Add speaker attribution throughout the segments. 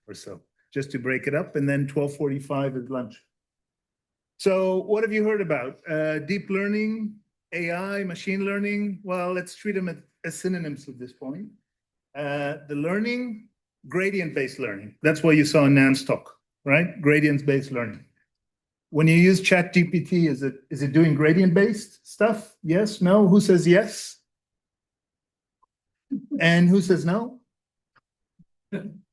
Speaker 1: or so, just to break it up. And then 12:45 is lunch. So what have you heard about? Deep learning, AI, machine learning. Well, let's treat them as synonyms at this point. The learning, gradient-based learning. That's what you saw in Nan's talk, right? Gradient-based learning. When you use ChatGPT, is it doing gradient-based stuff? Yes, no? Who says yes? And who says no?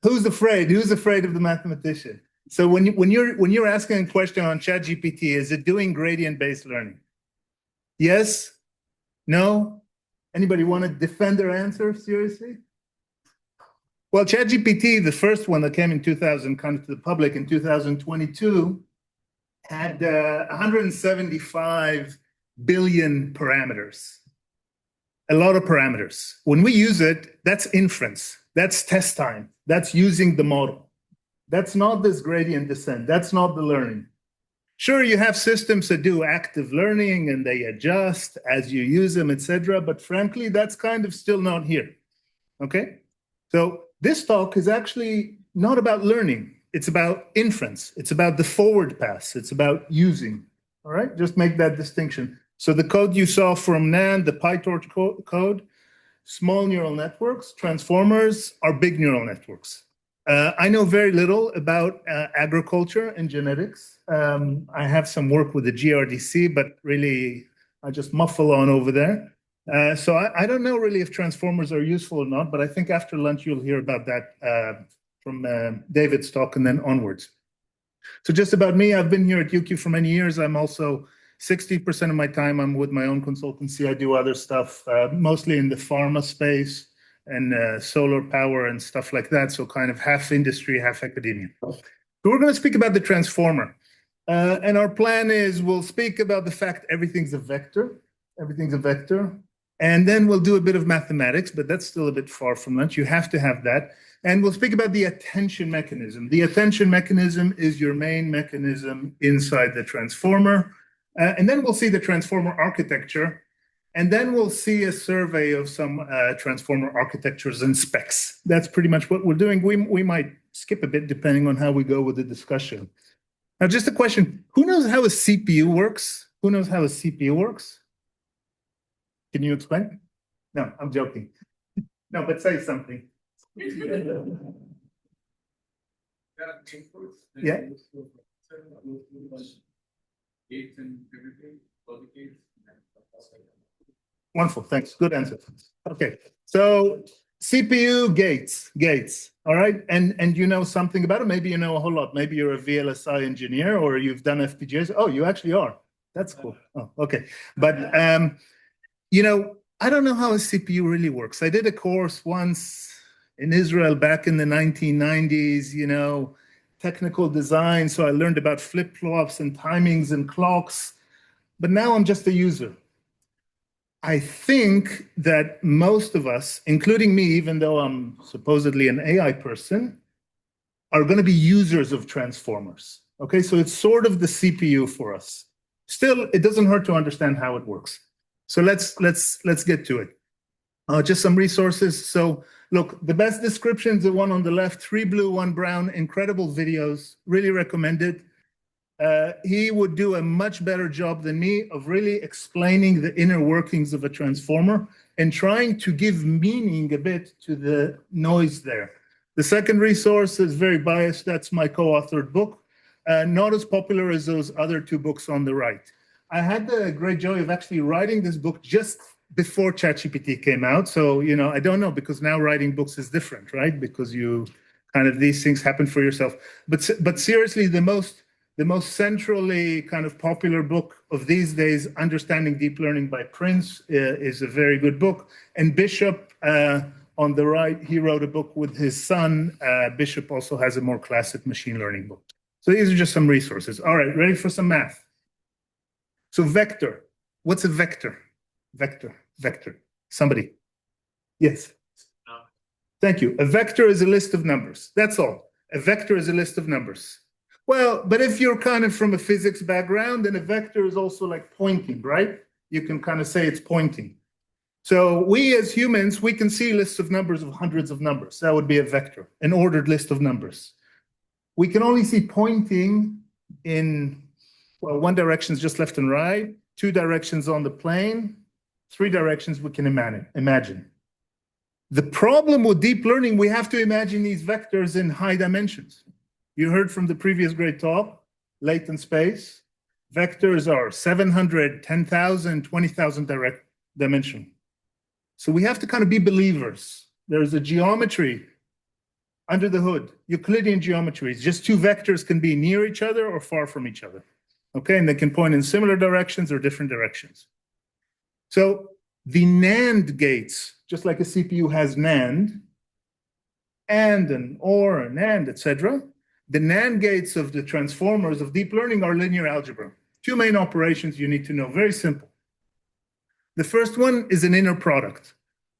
Speaker 1: Who's afraid? Who's afraid of the mathematician? So when you're asking a question on ChatGPT, is it doing gradient-based learning? Yes? No? Anybody want to defend their answer seriously? Well, ChatGPT, the first one that came in 2000, kind of to the public in 2022, had 175 billion parameters. A lot of parameters. When we use it, that's inference. That's test time. That's using the model. That's not this gradient descent. That's not the learning. Sure, you have systems that do active learning and they adjust as you use them, etc. But frankly, that's kind of still not here. Okay? So this talk is actually not about learning. It's about inference. It's about the forward pass. It's about using. All right? Just make that distinction. So the code you saw from Nan, the PyTorch code, small neural networks, transformers are big neural networks. I know very little about agriculture and genetics. I have some work with the GRDC, but really I just muffle on over there. So I don't know really if transformers are useful or not, but I think after lunch you'll hear about that from David's talk and then onwards. So just about me, I've been here at UQ for many years. I'm also 60% of my time I'm with my own consultancy. I do other stuff, mostly in the pharma space and solar power and stuff like that. So kind of half industry, half academia. So we're going to speak about the transformer. And our plan is we'll speak about the fact everything's a vector. Everything's a vector. And then we'll do a bit of mathematics, but that's still a bit far from lunch. You have to have that. And we'll speak about the attention mechanism. The attention mechanism is your main mechanism inside the transformer. And then we'll see the transformer architecture. And then we'll see a survey of some transformer architectures and specs. That's pretty much what we're doing. We might skip a bit depending on how we go with the discussion. Now, just a question. Who knows how a CPU works? Who knows how a CPU works? Can you explain? No, I'm joking. No, but say something. Yeah. Wonderful, thanks. Good answer. Okay, so CPU gates. All right, and you know something about it. Maybe you know a whole lot. Maybe you're a VLSI engineer or you've done FPGAs. Oh, you actually are. That's cool. Oh, okay, but you know, I don't know how a CPU really works. I did a course once in Israel back in the 1990s, you know, technical design. So I learned about flip-flops and timings and clocks, but now I'm just a user. I think that most of us, including me, even though I'm supposedly an AI person, are going to be users of transformers. Okay, so it's sort of the CPU for us. Still, it doesn't hurt to understand how it works. So let's get to it. Just some resources. So look, the best description is the one on the left, 3 blue, 1 brown, incredible videos, really recommend it. He would do a much better job than me of really explaining the inner workings of a transformer and trying to give meaning a bit to the noise there. The second resource is very biased. That's my co-authored book. Not as popular as those other 2 books on the right. I had the great joy of actually writing this book just before ChatGPT came out. So, you know, I don't know, because now writing books is different, right? Because you kind of, these things happen for yourself. But seriously, the most centrally kind of popular book of these days, Understanding Deep Learning by Prince, is a very good book. And Bishop, on the right, he wrote a book with his son. Bishop also has a more classic machine learning book. So these are just some resources. All right, ready for some math? So vector, what's a vector? Vector. Somebody? Yes. Thank you. A vector is a list of numbers. That's all. A vector is a list of numbers. Well, but if you're kind of from a physics background, then a vector is also like pointing, right? You can kind of say it's pointing. So we as humans, we can see lists of numbers of hundreds of numbers. That would be a vector, an ordered list of numbers. we can only see pointing in, well, one direction is just left and right, two directions on the plane, three directions we can imagine. The problem with deep learning, we have to imagine these vectors in high dimensions. You heard from the previous great talk, latent space. Vectors are 700, 10,000, 20,000 direct dimension. So we have to kind of be believers. There's a geometry under the hood, Euclidean geometry. It's just two vectors can be near each other or far from each other. Okay, and they can point in similar directions or different directions. So the NAND gates, just like a CPU has NAND, and an OR, an AND, etc., the NAND gates of the transformers of deep learning are linear algebra. Two main operations you need to know, very simple. The first one is an inner product,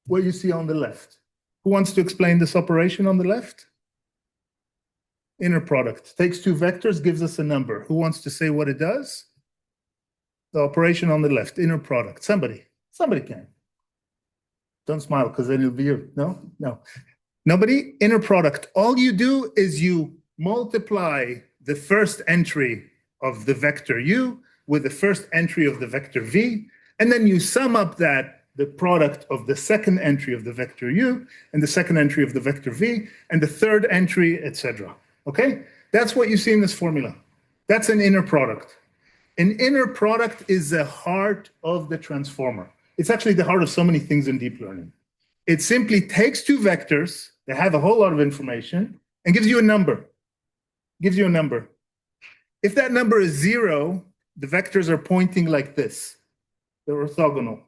Speaker 1: what you see on the left. Who wants to explain this operation on the left? Inner product. Takes two vectors, gives us a number. Who wants to say what it does? The operation on the left, inner product. Somebody can. Don't smile because then it'll be you. No? Nobody? Inner product. All you do is you multiply the first entry of the vector u with the first entry of the vector v, and then you sum up the product of the second entry of the vector u and the second entry of the vector v and the third entry, etc. Okay? That's what you see in this formula. That's an inner product. An inner product is the heart of the transformer. It's actually the heart of so many things in deep learning. It simply takes two vectors that have a whole lot of information and gives you a number. If that number is 0, the vectors are pointing like this. They're orthogonal.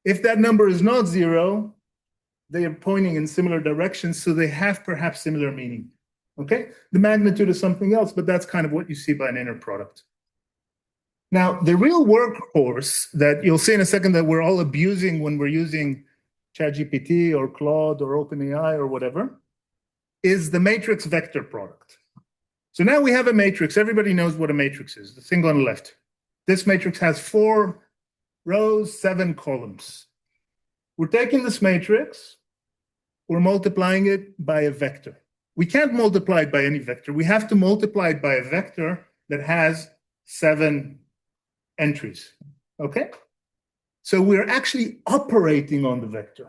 Speaker 1: If that number is not 0, they are pointing in similar directions, so they have perhaps similar meaning. Okay? The magnitude is something else, but that's kind of what you see by an inner product. Now, the real workhorse that you'll see in a second that we're all abusing when we're using ChatGPT or Claude or OpenAI or whatever is the matrix vector product. So now we have a matrix. Everybody knows what a matrix is, the thing on the left. This matrix has 4 rows, 7 columns. We're taking this matrix, we're multiplying it by a vector. We can't multiply it by any vector. We have to multiply it by a vector that has 7 entries, okay? So we're actually operating on the vector.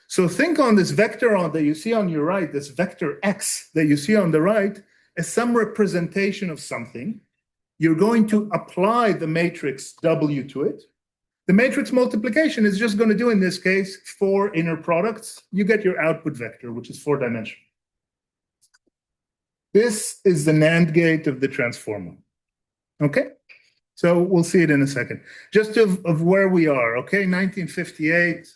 Speaker 1: So think on this vector that you see on your right, this vector x that you see on the right, as some representation of something. You're going to apply the matrix W to it. The matrix multiplication is just going to do, in this case, 4 inner products. You get your output vector, which is 4-dimensional. This is the NAND gate of the transformer. Okay? So we'll see it in a second. Just of where we are, okay? 1958,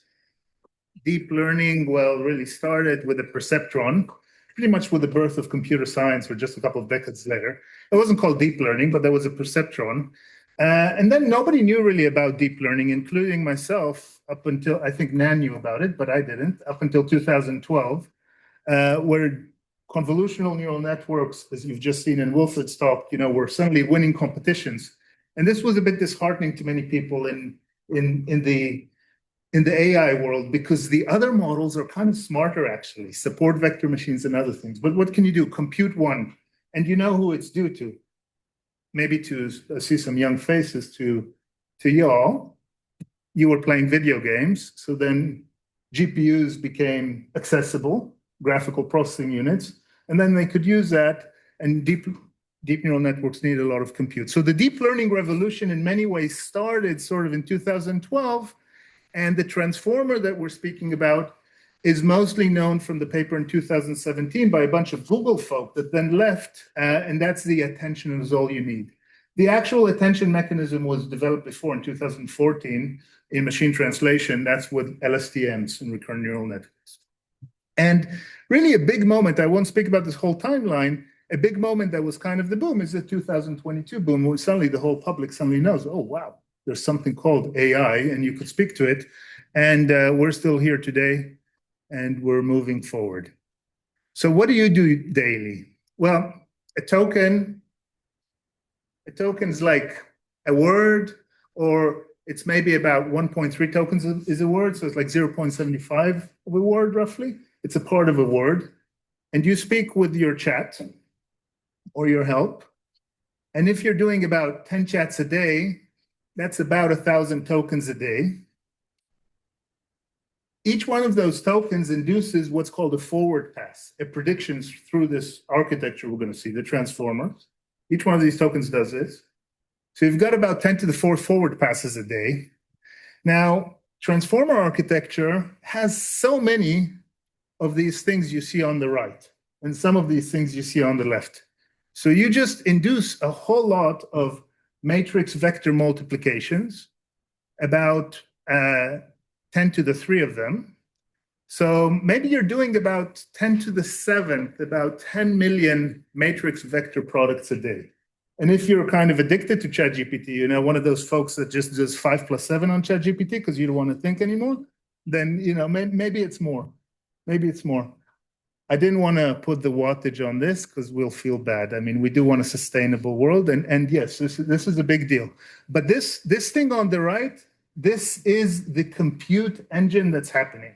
Speaker 1: deep learning, well, really started with a perceptron, pretty much with the birth of computer science or just a couple of decades later. It wasn't called deep learning, but there was a perceptron. And then nobody knew really about deep learning, including myself, up until, I think Nan knew about it, but I didn't, up until 2012, where convolutional neural networks, as you've just seen in Wilfred's talk, were suddenly winning competitions. And this was a bit disheartening to many people in the AI world, because the other models are kind of smarter, actually, support vector machines and other things. But what can you do? Compute one. And you know who it's due to? Maybe to see some young faces, to y'all. You were playing video games, so then GPUs became accessible, graphical processing units, and then they could use that, and deep neural networks need a lot of compute. So the deep learning revolution in many ways started sort of in 2012, and the transformer that we're speaking about is mostly known from the paper in 2017 by a bunch of Google folk that then left, and that's the attention is all you need. The actual attention mechanism was developed before in 2014 in machine translation. That's with LSTMs and recurrent neural networks. And really a big moment, I won't speak about this whole timeline, a big moment that was kind of the boom is the 2022 boom, where suddenly the whole public suddenly knows, oh, wow, there's something called AI, and you could speak to it. And we're still here today, and we're moving forward. So what do you do daily? Well, a token is like a word, or it's maybe about 1.3 tokens is a word, so it's like 0.75 of a word, roughly. It's a part of a word. And you speak with your chat. or your help. And if you're doing about 10 chats a day, that's about 1,000 tokens a day. Each one of those tokens induces what's called a forward pass, a prediction through this architecture we're going to see, the transformers. Each one of these tokens does this. So you've got about 10 to the 4 forward passes a day. Now, transformer architecture has so many of these things you see on the right, and some of these things you see on the left. So you just induce a whole lot of matrix vector multiplications, about 10 to the 3 of them. So maybe you're doing about 10 to the 7th, about 10 million matrix vector products a day. And if you're kind of addicted to ChatGPT, you know, one of those folks that just does 5 plus 7 on ChatGPT because you don't want to think anymore, then, you know, maybe it's more. Maybe it's more. I didn't want to put the wattage on this because we'll feel bad. I mean, we do want a sustainable world. And yes, this is a big deal. But this thing on the right, this is the compute engine that's happening.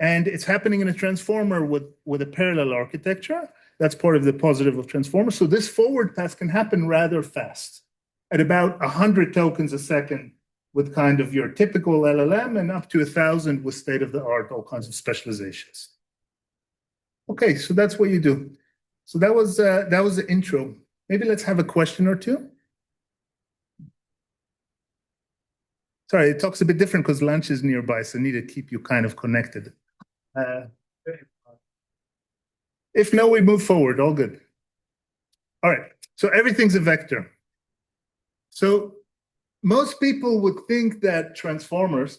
Speaker 1: And it's happening in a transformer with a parallel architecture. That's part of the positive of transformers. So this forward pass can happen rather fast at about 100 tokens a second with kind of your typical LLM and up to 1,000 with state-of-the-art, all kinds of specializations. Okay, so that's what you do. So that was the intro. Maybe let's have a question or two. Sorry, it talks a bit different because lunch is nearby, so I need to keep you kind of connected. If no, we move forward, all good. All right, so everything's a vector. So most people would think that transformers,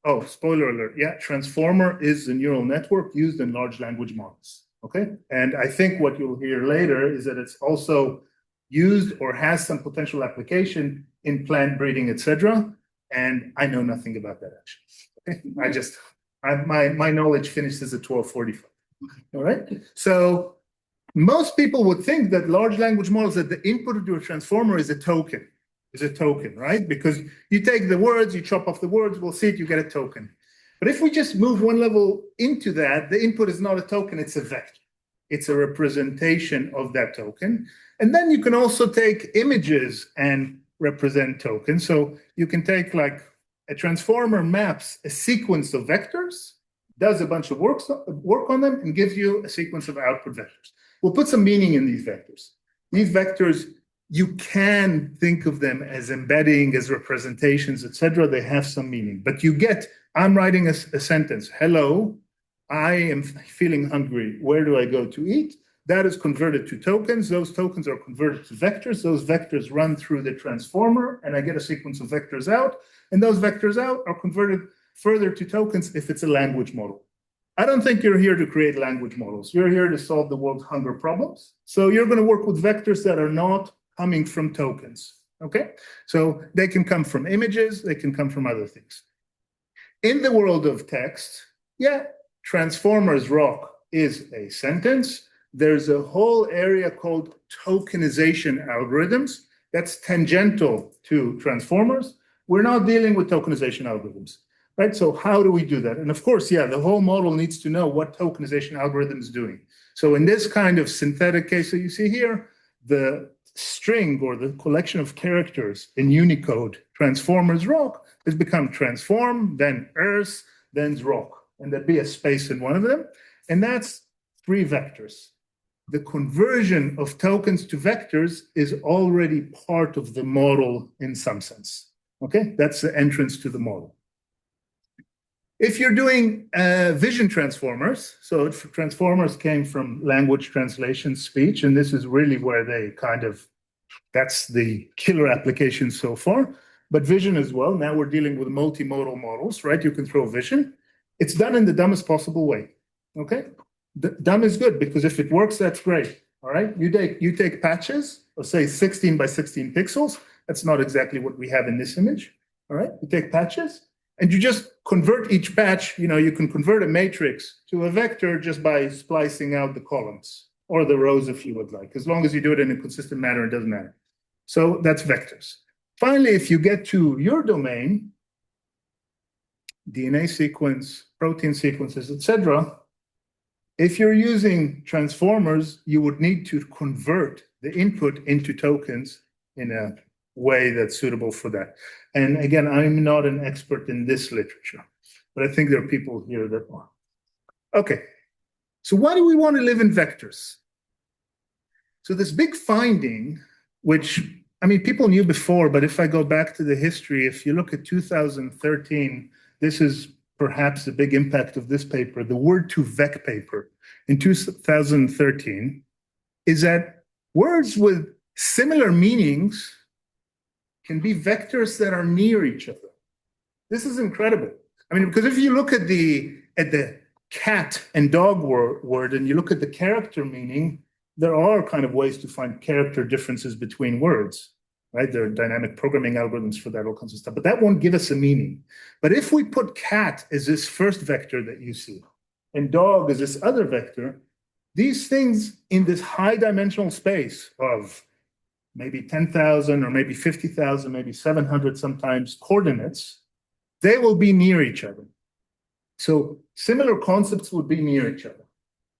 Speaker 1: oh, spoiler alert, yeah, transformer is a neural network used in large language models, okay? And I think what you'll hear later is that it's also used or has some potential application in plant breeding, etc. And I know nothing about that actually. Okay? My knowledge finishes at 12:45. All right. So most people would think that large language models, that the input to a transformer is a token, right? Because you take the words, you chop off the words, we'll see it, you get a token. But if we just move one level into that, the input is not a token, it's a vector. It's a representation of that token. And then you can also take images and represent tokens. So you can take like a transformer maps a sequence of vectors, does a bunch of work on them, and gives you a sequence of output vectors. We'll put some meaning in these vectors. These vectors, you can think of them as embedding, as representations, etc. They have some meaning. But you get, I'm writing a sentence, hello, I am feeling hungry. Where do I go to eat? That is converted to tokens. Those tokens are converted to vectors. Those vectors run through the transformer, and I get a sequence of vectors out. And those vectors out are converted further to tokens if it's a language model. I don't think you're here to create language models. You're here to solve the world's hunger problems. So you're going to work with vectors that are not coming from tokens, okay? So they can come from images, they can come from other things. In the world of text, yeah, transformers rock is a sentence. There's a whole area called tokenization algorithms that's tangential to transformers. We're not dealing with tokenization algorithms. Right? So how do we do that? And of course, yeah, the whole model needs to know what tokenization algorithm is doing. So in this kind of synthetic case that you see here, the string or the collection of characters in Unicode, transformers rock, has become transform, then earth, then rock. And there'd be a space in one of them. And that's 3 vectors. The conversion of tokens to vectors is already part of the model in some sense. Okay, that's the entrance to the model. If you're doing vision transformers, so transformers came from language translation speech, and this is really where they kind of, that's the killer application so far, but vision as well. Now we're dealing with multimodal models, right? You can throw vision. It's done in the dumbest possible way, okay? Dumb is good because if it works, that's great, all right? You take patches, let's say 16 by 16 pixels. That's not exactly what we have in this image, all right? You take patches, and you just convert each patch, you know, you can convert a matrix to a vector just by splicing out the columns or the rows if you would like. As long as you do it in a consistent manner, it doesn't matter. So that's vectors. Finally, if you get to your domain, DNA sequence, protein sequences, etc., If you're using transformers, you would need to convert the input into tokens in a way that's suitable for that. And again, I'm not an expert in this literature, but I think there are people here that are. Okay, so why do we want to live in vectors? So this big finding, which, I mean, people knew before, but if I go back to the history, if you look at 2013, this is perhaps the big impact of this paper, the word2vec paper in 2013, is that words with similar meanings can be vectors that are near each other. This is incredible. I mean, because if you look at the cat and dog word and you look at the character meaning, there are kind of ways to find character differences between words, right? There are dynamic programming algorithms for that, all kinds of stuff, but that won't give us a meaning. But if we put cat as this first vector that you see, and dog as this other vector, these things in this high dimensional space of maybe 10,000 or maybe 50,000, maybe 700 sometimes coordinates, they will be near each other. So similar concepts would be near each other.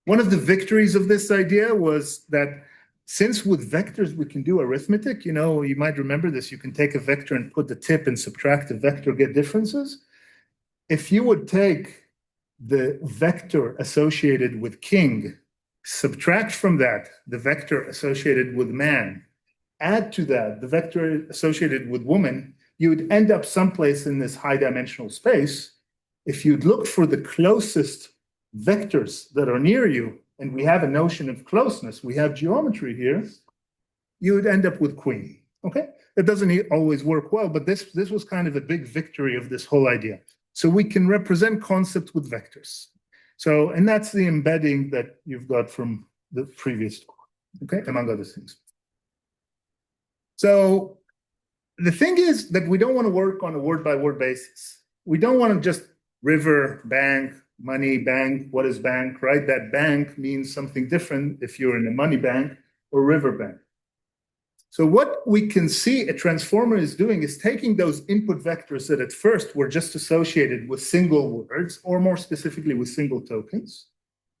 Speaker 1: One of the victories of this idea was that since with vectors we can do arithmetic, you know, you might remember this, you can take a vector and put the tip and subtract the vector, get differences. If you would take the vector associated with king, subtract from that the vector associated with man, add to that the vector associated with woman, you would end up someplace in this high dimensional space. If you'd look for the closest vectors that are near you, and we have a notion of closeness, we have geometry here, you would end up with queen, okay? That doesn't always work well, but this was kind of a big victory of this whole idea. So we can represent concepts with vectors. So, and that's the embedding that you've got from the previous talk, okay, among other things. So the thing is that we don't want to work on a word-by-word basis. We don't want to just river, bank, money, bank, what is bank, right? That bank means something different if you're in a money bank or river bank. So what we can see a transformer is doing is taking those input vectors that at first were just associated with single words, or more specifically with single tokens,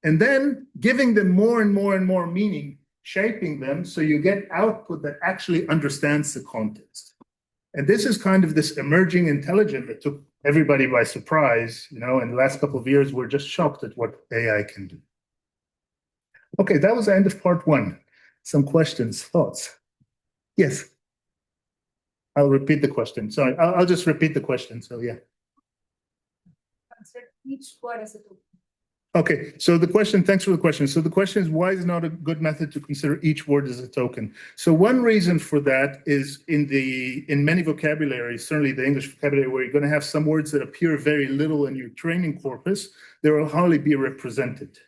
Speaker 1: and then giving them more and more and more meaning, shaping them so you get output that actually understands the context. And this is kind of this emerging intelligence that took everybody by surprise. You know, in the last couple of years, we're just shocked at what AI can do. Okay, that was the end of part one. Some questions, thoughts? Yes. I'll repeat the question. Sorry, I'll just repeat the question. So yeah.
Speaker 2: Consider each word as a token.
Speaker 1: Okay, so the question, thanks for the question. So the question is, why is it not a good method to consider each word as a token? So one reason for that is in many vocabularies, certainly the English vocabulary, where you're going to have some words that appear very little in your training corpus, they will hardly be represented.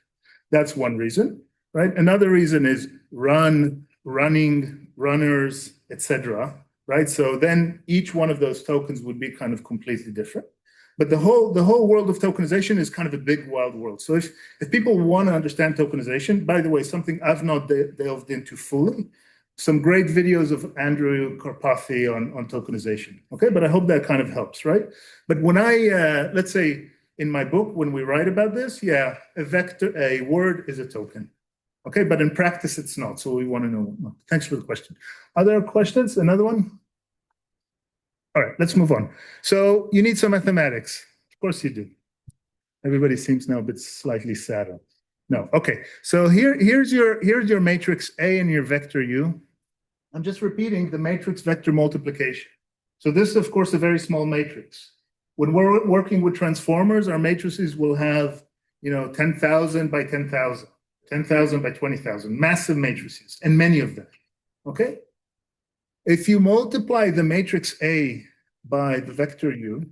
Speaker 1: That's one reason, right? Another reason is run, running, runners, etc. Right? So then each one of those tokens would be kind of completely different. But the whole world of tokenization is kind of a big wild world. So if people want to understand tokenization, by the way, something I've not delved into fully, some great videos of Andrew Karpathy on tokenization. Okay, but I hope that kind of helps, right? But when let's say in my book, when we write about this, yeah, a word is a token. Okay, but in practice, it's not. So we want to know. Thanks for the question. Other questions? Another one? All right, let's move on. So you need some mathematics. Of course you do. Everybody seems now a bit slightly sadder. No, okay. So here's your matrix A and your vector U. I'm just repeating the matrix vector multiplication. So this is, of course, a very small matrix. When we're working with transformers, our matrices will have, 10,000 by 10,000, 10,000 by 20,000, massive matrices, and many of them, okay? If you multiply the matrix A by the vector U,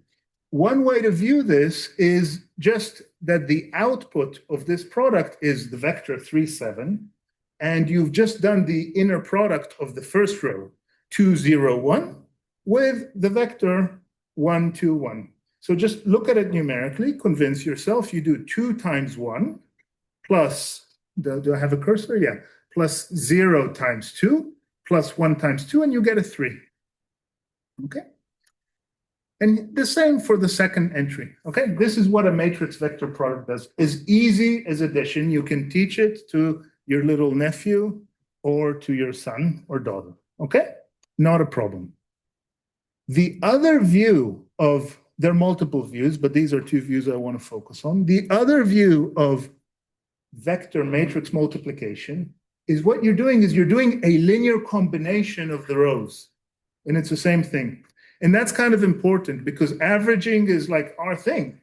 Speaker 1: one way to view this is just that the output of this product is the vector 3, 7, and you've just done the inner product of the first row, 2, 0, 1, with the vector 1, 2, 1. So just look at it numerically, convince yourself. You do 2 times 1 plus, do I have a cursor? Yeah, plus 0 times 2 plus 1 times 2, and you get a 3. Okay? And the same for the second entry, okay? This is what a matrix vector product does. As easy as addition, you can teach it to your little nephew or to your son or daughter, okay? Not a problem. The other view of, there are multiple views, but these are two views I want to focus on. The other view of vector matrix multiplication is what you're doing is you're doing a linear combination of the rows, and it's the same thing. And that's kind of important because averaging is like our thing.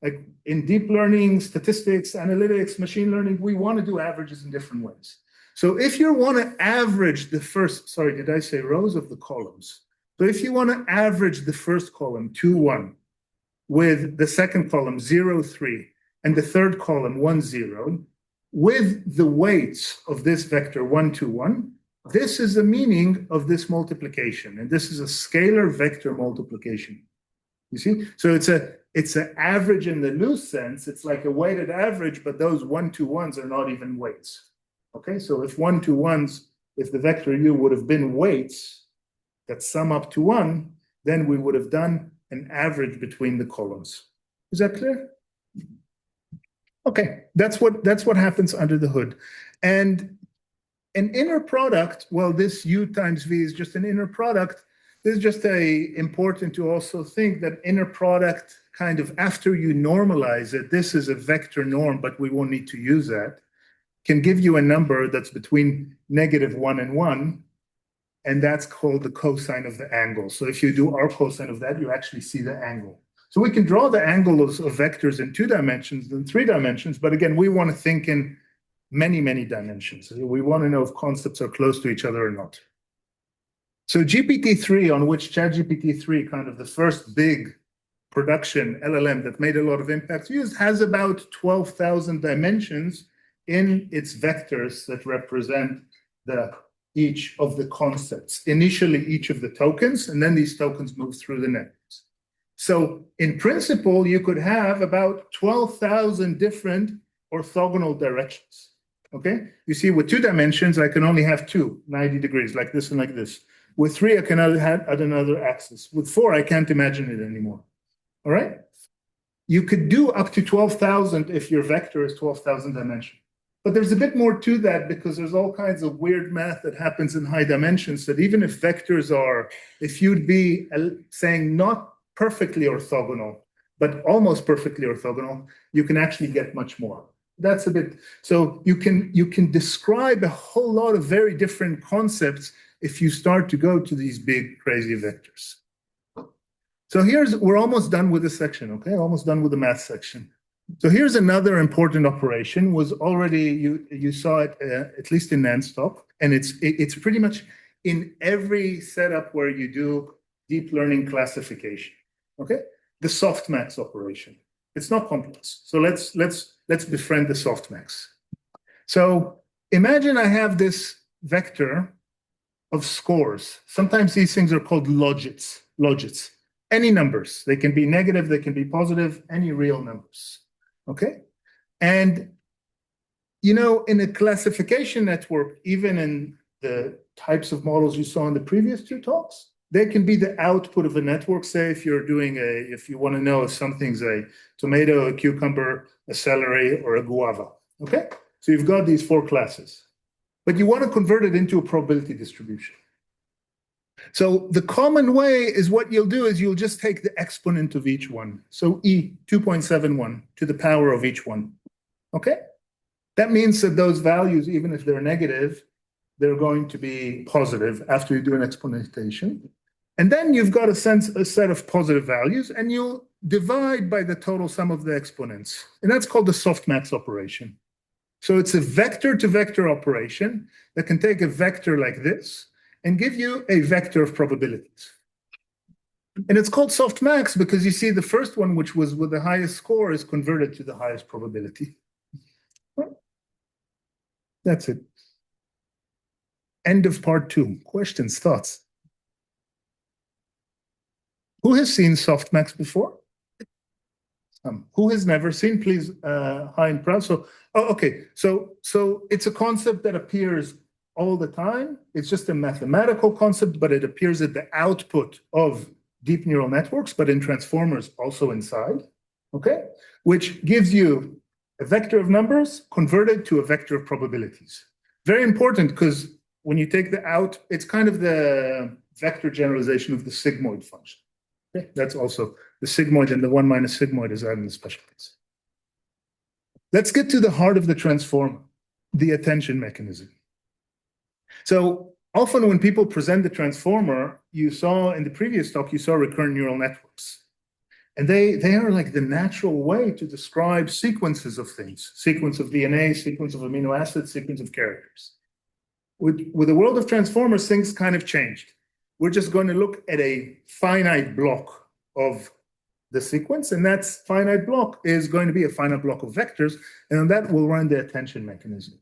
Speaker 1: Like in deep learning, statistics, analytics, machine learning, we want to do averages in different ways. So if you want to average the first, sorry, did I say rows of the columns? So if you want to average the first column, 2, 1, with the second column, 0, 3, and the third column, 1, 0, with the weights of this vector, 1, 2, 1, this is the meaning of this multiplication, and this is a scalar vector multiplication. You see? So it's an average in the loose sense. It's like a weighted average, but those 1, 2, 1s are not even weights. Okay, so if 1, 2, 1s, if the vector u would have been weights that sum up to 1, then we would have done an average between the columns. Is that clear? Okay, that's what happens under the hood. And an inner product, well, this u times v is just an inner product. This is just important to also think that inner product kind of after you normalize it, this is a vector norm, but we won't need to use that, can give you a number that's between -1 and 1, and that's called the cosine of the angle. So if you do our cosine of that, you actually see the angle. So we can draw the angle of vectors in 2 dimensions and 3 dimensions, but again, we want to think in many, many dimensions. We want to know if concepts are close to each other or not. So GPT-3, on which ChatGPT-3, kind of the first big production LLM that made a lot of impact used, has about 12,000 dimensions in its vectors that represent each of the concepts. Initially, each of the tokens, and then these tokens move through the networks. So in principle, you could have about 12,000 different orthogonal directions. Okay, you see, with 2 dimensions, I can only have 2, 90 degrees, like this and like this. With 3, I can add another axis. With 4, I can't imagine it anymore. All right? You could do up to 12,000 if your vector is 12,000 dimensions. But there's a bit more to that because there's all kinds of weird math that happens in high dimensions that even if vectors are, if you'd be saying not perfectly orthogonal, but almost perfectly orthogonal, you can actually get much more. That's a bit, so you can describe a whole lot of very different concepts if you start to go to these big crazy vectors. So we're almost done with this section, okay? Almost done with the math section. So here's another important operation, was already, you saw it at least in nonstop, and it's pretty much in every setup where you do deep learning classification, okay? The softmax operation. It's not complex. So let's befriend the softmax. So imagine I have this vector of scores. Sometimes these things are called logits. Any numbers. They can be negative, they can be positive, any real numbers. Okay? And you know, in a classification network, even in the types of models you saw in the previous 2 talks, they can be the output of a network. Say if you want to know if something's a tomato, a cucumber, a celery, or a guava. Okay? So you've got these 4 classes. But you want to convert it into a probability distribution. So the common way is what you'll do is you'll just take the exponent of each one. So E, 2.71 to the power of each one. Okay? That means that those values, even if they're negative, they're going to be positive after you do an exponentation. And then you've got a set of positive values, and you'll divide by the total sum of the exponents. And that's called the softmax operation. So it's a vector-to-vector operation that can take a vector like this and give you a vector of probabilities. And it's called softmax because you see the first one, which was with the highest score, is converted to the highest probability. That's it. End of part 2. Questions, thoughts? Who has seen softmax before? Who has never seen? Please, high and proud. So, okay. So it's a concept that appears all the time. It's just a mathematical concept, but it appears at the output of deep neural networks, but in transformers also inside, okay? Which gives you a vector of numbers converted to a vector of probabilities. Very important because when you take the out, it's kind of the vector generalization of the sigmoid function. Okay? That's also the sigmoid, and the 1 minus sigmoid is out in the special case. Let's get to the heart of the transformer, the attention mechanism. So often when people present the transformer, you saw in the previous talk, you saw recurrent neural networks. And they are like the natural way to describe sequences of things, sequence of DNA, sequence of amino acids, sequence of characters. With the world of transformers, things kind of changed. We're just going to look at a finite block of the sequence, and that finite block is going to be a finite block of vectors, and on that will run the attention mechanism.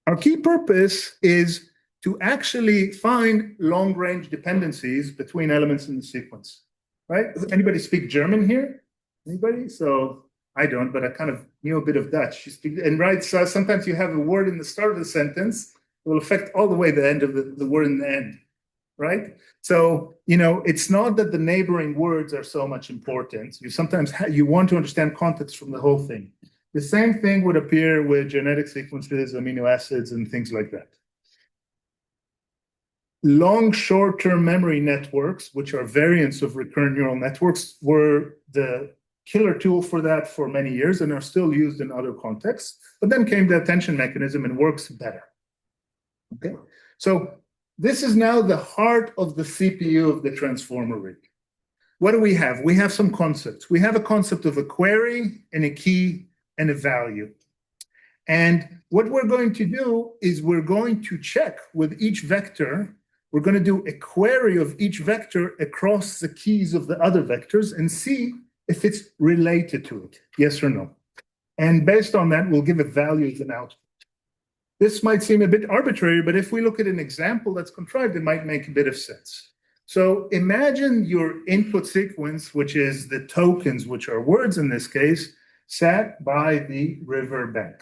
Speaker 1: Our key purpose is to actually find long-range dependencies between elements in the sequence. Right? Does anybody speak German here? Anybody? So I don't, but I kind of knew a bit of Dutch. You speak, and right, so sometimes you have a word in the start of the sentence, it will affect all the way the end of the word in the end, right? So, it's not that the neighboring words are so much important. You sometimes you want to understand context from the whole thing. The same thing would appear with genetic sequences, amino acids, and things like that. Long short-term memory networks, which are variants of recurrent neural networks, were the killer tool for that for many years and are still used in other contexts. But then came the attention mechanism and works better. Okay, so this is now the heart of the CPU of the transformer rig. What do we have? We have some concepts. We have a concept of a query and a key and a value. And what we're going to do is we're going to check with each vector. We're going to do a query of each vector across the keys of the other vectors and see if it's related to it, yes or no. And based on that, we'll give a value as an output. This might seem a bit arbitrary, but if we look at an example that's contrived, it might make a bit of sense. So imagine your input sequence, which is the tokens, which are words in this case, sat by the river bank.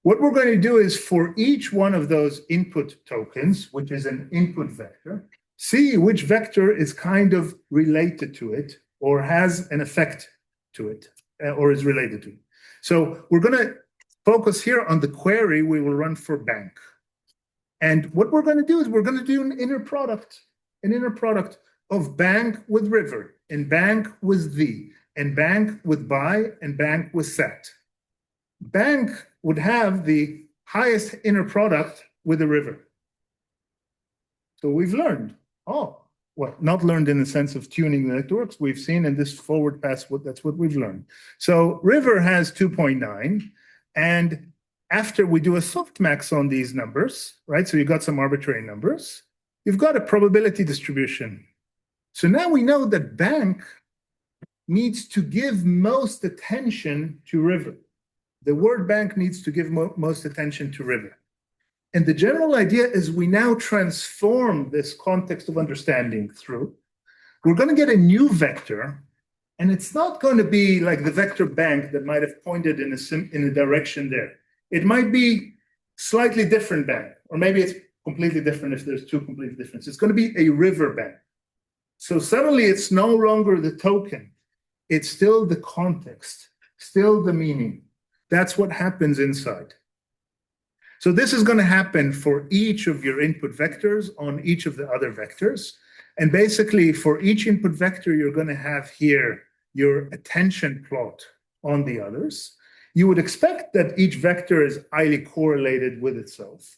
Speaker 1: What we're going to do is for each one of those input tokens, which is an input vector, see which vector is kind of related to it or has an effect to it or is related to it. So we're going to focus here on the query we will run for bank. And what we're going to do is we're going to do an inner product of bank with river and bank with the and bank with by and bank with sat. Bank would have the highest inner product with the river. So we've learned, not learned in the sense of tuning the networks. We've seen in this forward pass, that's what we've learned. So river has 2.9, and after we do a softmax on these numbers, right? So you got some arbitrary numbers, you've got a probability distribution. So now we know that bank needs to give most attention to river. The word bank needs to give most attention to river. And the general idea is we now transform this context of understanding through. We're going to get a new vector, and it's not going to be like the vector bank that might have pointed in a direction there. It might be slightly different bank, or maybe it's completely different if there's two completely different. It's going to be a river bank. So suddenly it's no longer the token. It's still the context, still the meaning. That's what happens inside. So this is going to happen for each of your input vectors on each of the other vectors. And basically for each input vector, you're going to have here your attention plot on the others. You would expect that each vector is highly correlated with itself.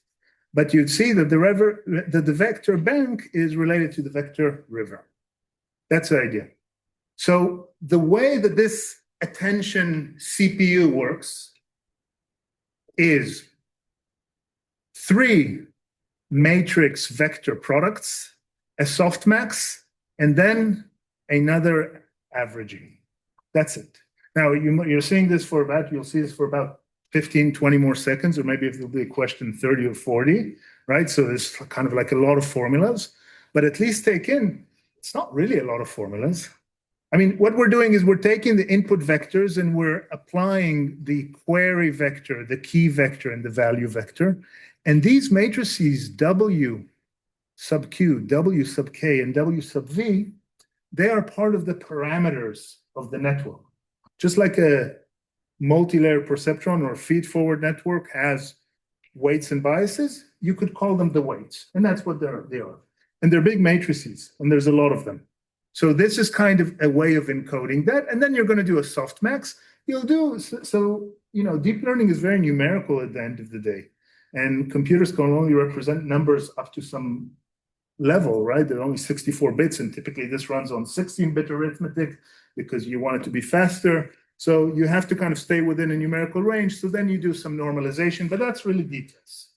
Speaker 1: But you'd see that the vector bank is related to the vector river. That's the idea. So the way that this attention CPU works is 3 matrix vector products, a softmax, and then another averaging. That's it. Now, you're seeing this for you'll see this for about 15, 20 more seconds, or maybe if there'll be a question, 30 or 40, right? So there's kind of like a lot of formulas, but at least take in, it's not really a lot of formulas. I mean, what we're doing is we're taking the input vectors and we're applying the query vector, the key vector, and the value vector. And these matrices, W sub Q, W sub K, and W sub V, they are part of the parameters of the network. Just like a multi-layer perceptron or feed-forward network has weights and biases, you could call them the weights, and that's what they are. And they're big matrices, and there's a lot of them. So this is kind of a way of encoding that, and then you're going to do a softmax. You'll do so. Deep learning is very numerical at the end of the day, and computers can only represent numbers up to some level, right? There are only 64 bits, and typically this runs on 16-bit arithmetic because you want it to be faster. So you have to kind of stay within a numerical range. So then you do some normalization, but that's really details.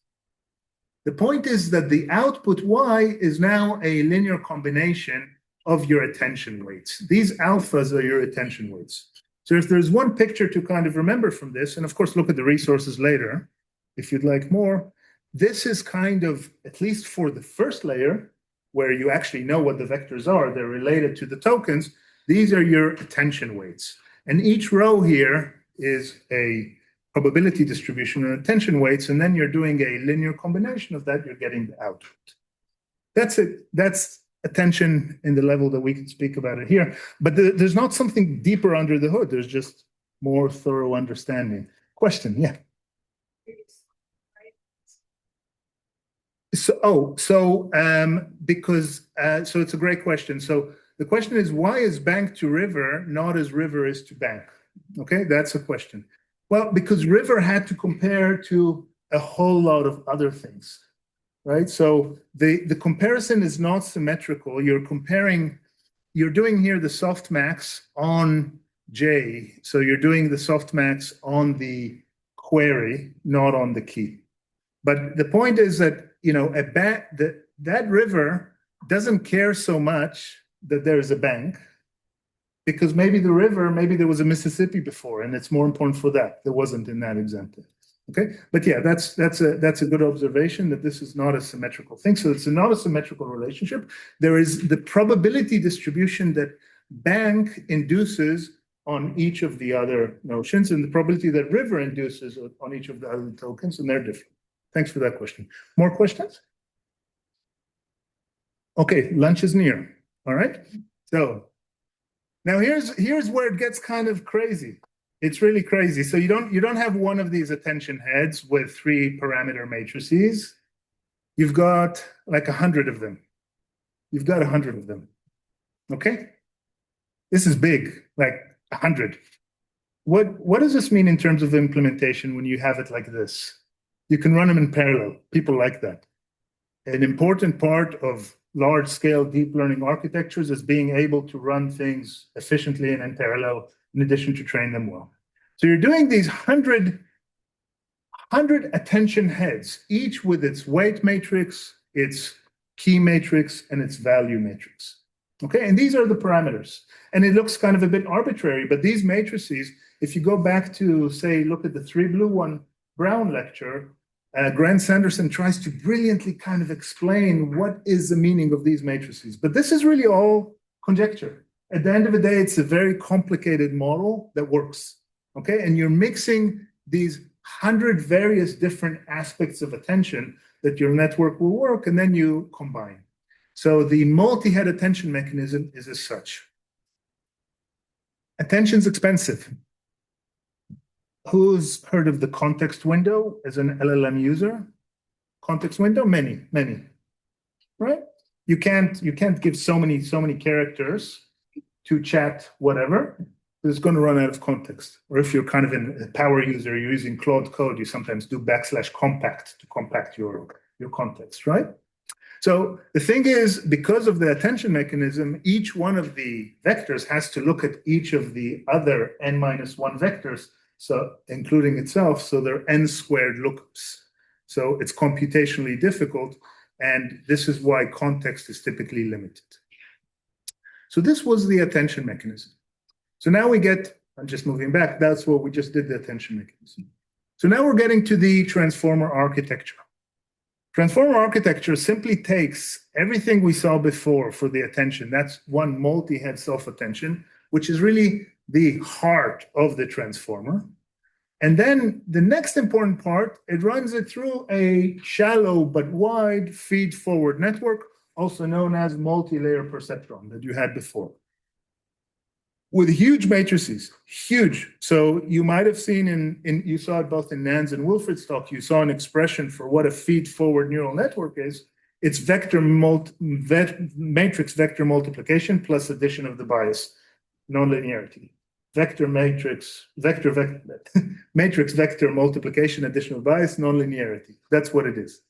Speaker 1: The point is that the output Y is now a linear combination of your attention weights. These alphas are your attention weights. So if there's one picture to kind of remember from this, and of course, look at the resources later, if you'd like more, this is kind of, at least for the first layer, where you actually know what the vectors are, they're related to the tokens, these are your attention weights. And each row here is a probability distribution and attention weights, and then you're doing a linear combination of that, you're getting the output. That's it. That's attention in the level that we can speak about it here. But there's not something deeper under the hood. There's just more thorough understanding. Question, yeah. So it's a great question. So the question is, why is bank to river not as river is to bank? Okay, that's a question. Well, because river had to compare to a whole lot of other things, right? So the comparison is not symmetrical. You're doing here the softmax on J. So you're doing the softmax on the query, not on the key. But the point is that, that river doesn't care so much that there is a bank, because maybe there was a Mississippi before, and it's more important for that. There wasn't in that example. Okay, but yeah, that's a good observation that this is not a symmetrical thing. So it's not a symmetrical relationship. There is the probability distribution that bank induces on each of the other notions, and the probability that river induces on each of the other tokens, and they're different. Thanks for that question. More questions? Okay, lunch is near. All right. So now here's where it gets kind of crazy. It's really crazy. So you don't have one of these attention heads with 3 parameter matrices. You've got like 100 of them. You've got 100 of them. Okay? This is big, like 100. What does this mean in terms of implementation when you have it like this? You can run them in parallel. People like that. An important part of large-scale deep learning architectures is being able to run things efficiently and in parallel, in addition to train them well. So you're doing these 100 attention heads, each with its weight matrix, its key matrix, and its value matrix. Okay, and these are the parameters. And it looks kind of a bit arbitrary, but these matrices, if you go back to, say, look at the 3 blue, 1 brown lecture, Grant Sanderson tries to brilliantly kind of explain what is the meaning of these matrices. But this is really all conjecture. At the end of the day, it's a very complicated model that works. Okay, and you're mixing these 100 various different aspects of attention that your network will work, and then you combine. So the multi-head attention mechanism is as such. Attention's expensive. Who's heard of the context window as an LLM user? Context window, many, right? You can't give so many characters to chat whatever. It's going to run out of context. Or if you're kind of a power user, you're using Claude Code, you sometimes do \compact to compact your context, right? So the thing is, because of the attention mechanism, each one of the vectors has to look at each of the other n-1 vectors, so including itself, so they're n-squared lookups. So it's computationally difficult, and this is why context is typically limited. So this was the attention mechanism. So now I'm just moving back, that's what we just did, the attention mechanism. So now we're getting to the transformer architecture. Transformer architecture simply takes everything we saw before for the attention, that's one multi-head self-attention, which is really the heart of the transformer. And then the next important part, it runs it through a shallow but wide feed-forward network, also known as multi-layer perceptron that you had before. with huge matrices, huge. So you might have seen you saw it both in Nan's and Wilfred's talk, you saw an expression for what a feed-forward neural network is. It's matrix vector multiplication plus addition of the bias, nonlinearity. Vector matrix, matrix vector multiplication, additional bias, nonlinearity. That's what it is,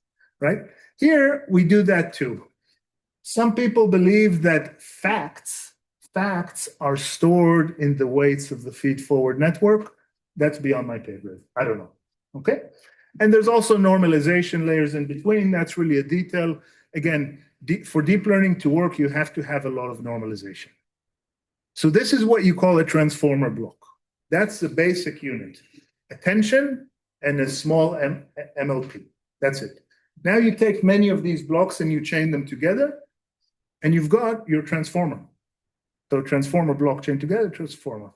Speaker 1: right? Here, we do that too. Some people believe that facts are stored in the weights of the feed-forward network. That's beyond my pay grade. I don't know, okay? And there's also normalization layers in between. That's really a detail. Again, for deep learning to work, you have to have a lot of normalization. So this is what you call a transformer block. That's the basic unit. Attention and a small MLP. That's it. Now you take many of these blocks and you chain them together, and you've got your transformer. So transformer blockchain together, transformer.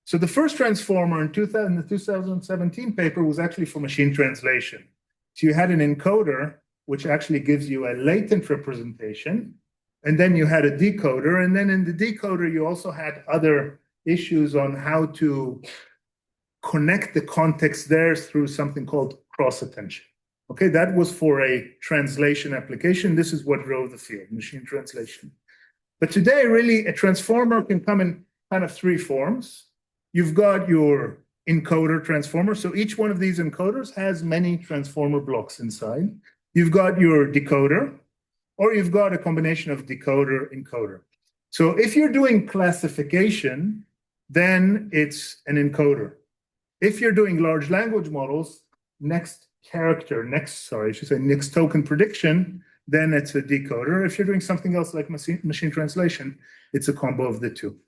Speaker 1: So the first transformer in the 2017 paper was actually for machine translation. So you had an encoder, which actually gives you a latent representation, and then you had a decoder, and then in the decoder, you also had other issues on how to connect the context there through something called cross-attention. Okay, that was for a translation application. This is what drove the field, machine translation. But today, really, a transformer can come in kind of three forms. You've got your encoder transformer. So each one of these encoders has many transformer blocks inside. You've got your decoder, or you've got a combination of decoder, encoder. So if you're doing classification, then it's an encoder. If you're doing large language models, next token prediction, then it's a decoder. If you're doing something else like machine translation, it's a combo of the two.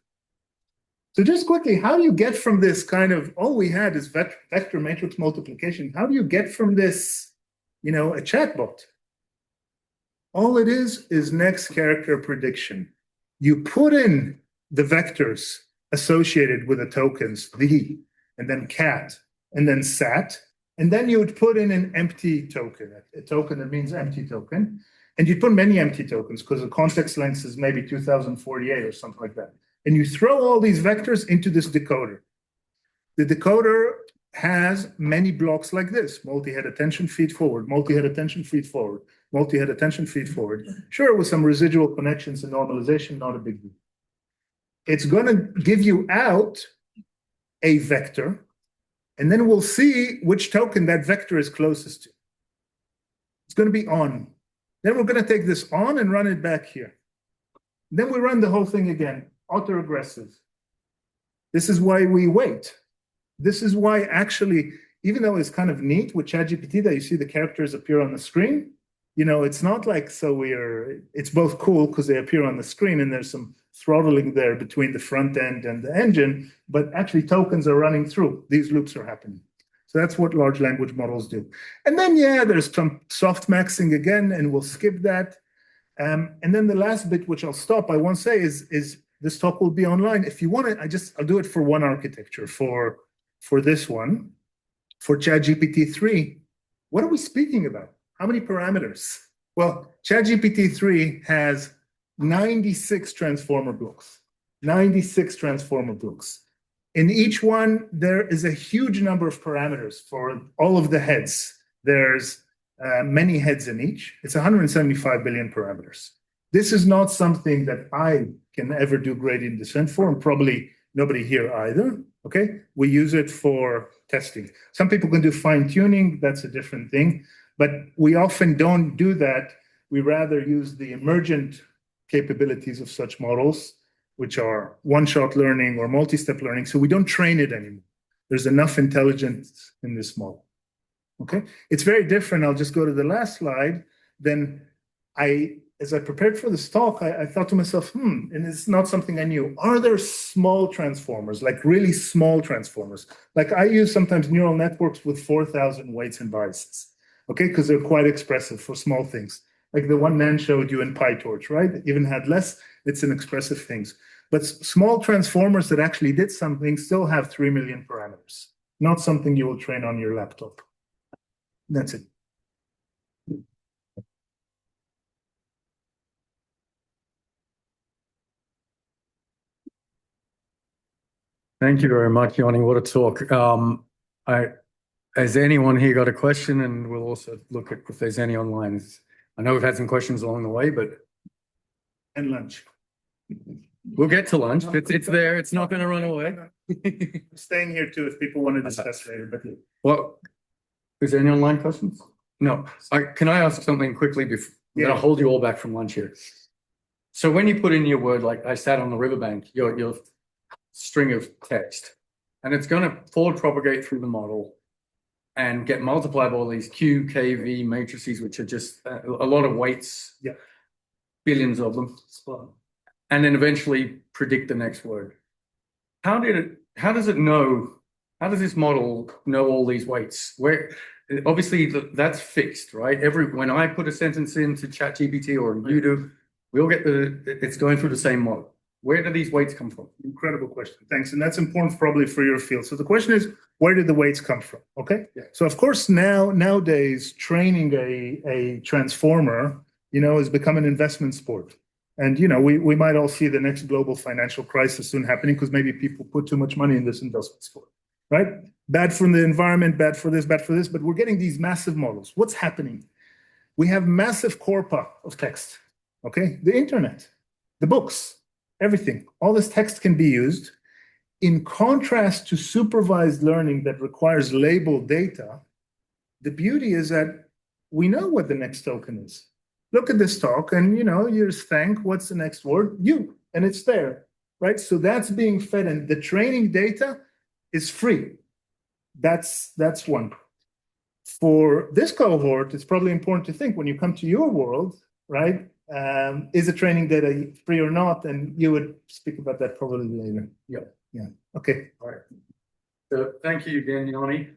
Speaker 1: So just quickly, how do you get from this kind of, all we had is vector matrix multiplication. How do you get from this, a chatbot? All it is next character prediction. You put in the vectors associated with the tokens, the, and then cat, and then sat, and then you would put in an empty token, a token that means empty token, and you'd put many empty tokens because the context length is maybe 2048 or something like that. And you throw all these vectors into this decoder. The decoder has many blocks like this: multi-head attention, feed forward, multi-head attention, feed forward, multi-head attention, feed forward. Sure, with some residual connections and normalization, not a big deal. It's going to give you out a vector, and then we'll see which token that vector is closest to. It's going to be on. Then we're going to take this on and run it back here. Then we run the whole thing again, autoregressive. This is why we wait. This is why actually, even though it's kind of neat with ChatGPT that you see the characters appear on the screen, it's not like it's both cool because they appear on the screen and there's some throttling there between the front end and the engine, but actually tokens are running through. These loops are happening. So that's what large language models do. And then, there's some soft maxing again, and we'll skip that. And then the last bit, which I'll stop, I won't say, is this talk will be online. If you want it, I'll do it for one architecture, for this one, for ChatGPT 3. What are we speaking about? How many parameters? Well, ChatGPT 3 has 96 transformer blocks. 96 transformer blocks. In each one, there is a huge number of parameters for all of the heads. There's many heads in each. It's 175 billion parameters. This is not something that I can ever do gradient descent for, and probably nobody here either. Okay, we use it for testing. Some people can do fine tuning. That's a different thing, but we often don't do that. We rather use the emergent capabilities of such models, which are one-shot learning or multi-step learning. So we don't train it anymore. There's enough intelligence in this model. Okay, it's very different. I'll just go to the last slide. Then as I prepared for this talk, I thought to myself, and it's not something I knew. Are there small transformers, like really small transformers? Like I use sometimes neural networks with 4,000 weights and biases, okay? Because they're quite expressive for small things. Like the one Nan showed you in PyTorch, right? It even had less, it's an expressive things. But small transformers that actually did something still have 3 million parameters. Not something you will train on your laptop. That's it.
Speaker 3: Thank you very much, Yoni. What a talk. Has anyone here got a question? And we'll also look at if there's any online. I know we've had some questions along the way, but.
Speaker 1: And lunch.
Speaker 3: We'll get to lunch. It's there. It's not going to run away.
Speaker 1: I'm staying here too if people want to discuss later. But
Speaker 3: Well, is there any online questions? No. Can I ask something quickly before? I'm going to hold you all back from lunch here. So when you put in your word, like I sat on the riverbank, your string of text, and it's going to forward propagate through the model and get multiplied by all these Q, K, V matrices, which are just a lot of weights, billions of them, and then eventually predict the next word. How does this model know all these weights? Obviously that's fixed, right? When I put a sentence into ChatGPT or you do, we'll get it's going through the same model. Where do these weights come from?
Speaker 1: Incredible question. Thanks. And that's important probably for your field. So the question is, where did the weights come from? Okay. Yeah. So of course, nowadays, training a transformer, has become an investment sport. And, we might all see the next global financial crisis soon happening because maybe people put too much money in this investment sport, right? Bad for the environment, bad for this, but we're getting these massive models. What's happening? We have massive corpora of text, okay? The internet, the books, everything. All this text can be used. In contrast to supervised learning that requires labeled data, the beauty is that we know what the next token is. Look at this talk and, you just think, what's the next word? You, and it's there, right? So that's being fed and the training data is free. That's one. For this cohort, it's probably important to think when you come to your world, right? Is the training data free or not? And you would speak about that probably later. Yeah. Okay.
Speaker 3: All right. So thank you again, Yoni.